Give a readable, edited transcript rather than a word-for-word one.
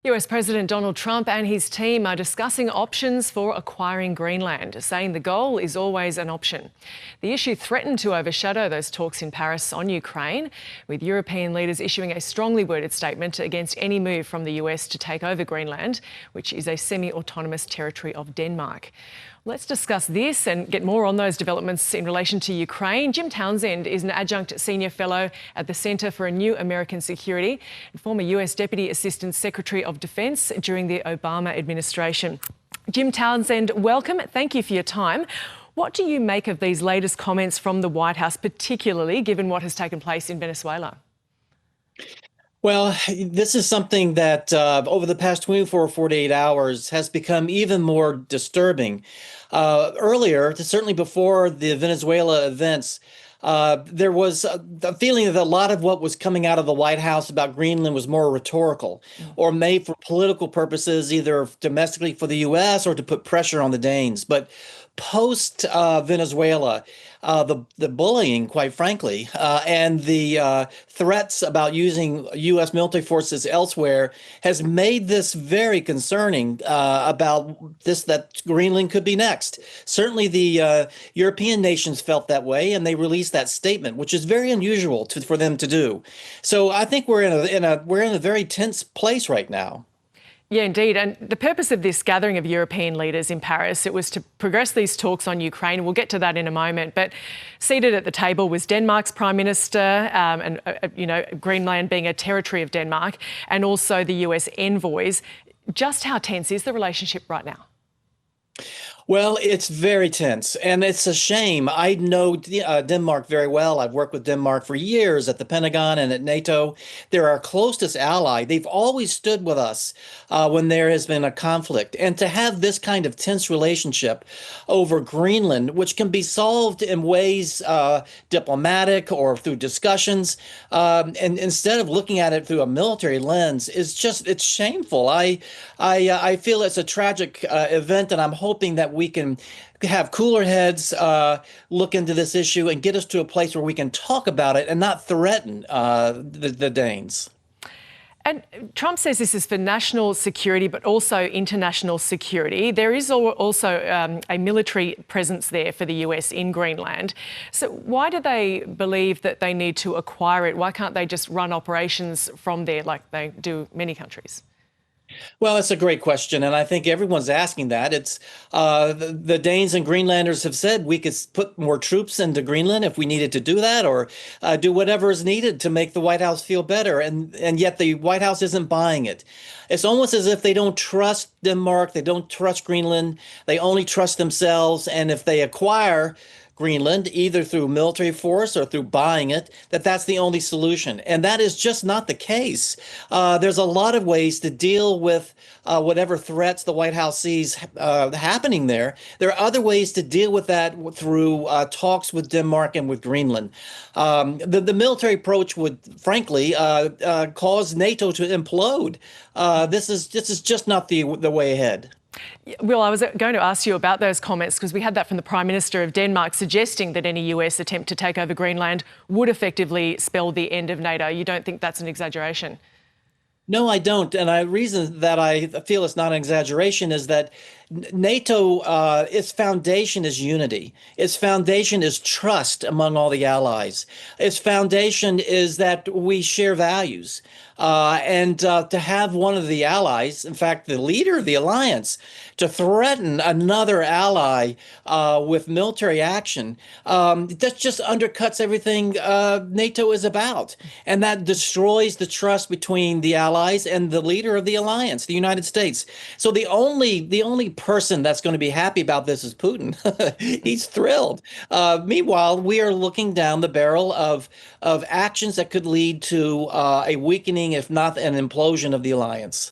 US President Donald Trump and his team are discussing options for acquiring Greenland, saying the goal is always an option. The issue threatened to overshadow those talks in Paris on Ukraine, with European leaders issuing a strongly worded statement against any move from the US to take over Greenland, which is a semi-autonomous territory of Denmark. Let's discuss this and get more on those developments in relation to Ukraine. Jim Townsend is an adjunct senior fellow at the Centre for a New American Security and former US Deputy Assistant Secretary of Defence during the Obama administration. Jim Townsend, welcome. Thank you for your time. What do you make of these latest comments from the White House, particularly given what has taken place in Venezuela? Well, this is something that over the past 24 or 48 hours has become even more disturbing. Earlier, certainly before the Venezuela events, there was a feeling that a lot of what was coming out of the White House about Greenland was more rhetorical or made for political purposes, either domestically for the U.S. or to put pressure on the Danes. But post Venezuela, the bullying, quite frankly, and the threats about using U.S. military forces elsewhere has made this very concerning about this, that Greenland could be next. Certainly, the European nations felt that way, and they released that statement, which is very unusual for them to do. So I think we're in a very tense place right now. Yeah, indeed. And the purpose of this gathering of European leaders in Paris, it was to progress these talks on Ukraine. We'll get to that in a moment. But seated at the table was Denmark's Prime Minister, Greenland being a territory of Denmark, and also the US envoys. Just how tense is the relationship right now? Well, it's very tense, and it's a shame. I know Denmark very well. I've worked with Denmark for years at the Pentagon and at NATO. They're our closest ally. They've always stood with us when there has been a conflict. And to have this kind of tense relationship over Greenland, which can be solved in ways diplomatic or through discussions, and instead of looking at it through a military lens, it's shameful. I feel it's a tragic event, and I'm hoping that we can have cooler heads, look into this issue and get us to a place where we can talk about it and not threaten the Danes. And Trump says this is for national security, but also international security. There is also a military presence there for the US in Greenland. So why do they believe that they need to acquire it? Why can't they just run operations from there like they do many countries? Well, that's a great question, and I think everyone's asking that. It's the Danes and Greenlanders have said we could put more troops into Greenland if we needed to do that, or do whatever is needed to make the White House feel better. And yet the White House isn't buying it. It's almost as if they don't trust Denmark, they don't trust Greenland, they only trust themselves. And if they acquire Greenland, either through military force or through buying it, that's the only solution. And that is just not the case. There's a lot of ways to deal with whatever threats the White House sees happening there. There are other ways to deal with that through talks with Denmark and with Greenland. The military approach would, frankly, cause NATO to implode. This is just not the way ahead. Well, I was going to ask you about those comments because we had that from the Prime Minister of Denmark suggesting that any US attempt to take over Greenland would effectively spell the end of NATO. You don't think that's an exaggeration? No, I don't. And the reason that I feel it's not an exaggeration is that NATO, its foundation is unity. Its foundation is trust among all the allies. Its foundation is that we share values. And to have one of the allies, in fact, the leader of the alliance, to threaten another ally with military action, that just undercuts everything NATO is about. And that destroys the trust between the allies and the leader of the alliance, the United States. So the only person that's going to be happy about this is Putin. He's thrilled. Meanwhile, we are looking down the barrel of actions that could lead to a weakening, if not an implosion, of the alliance.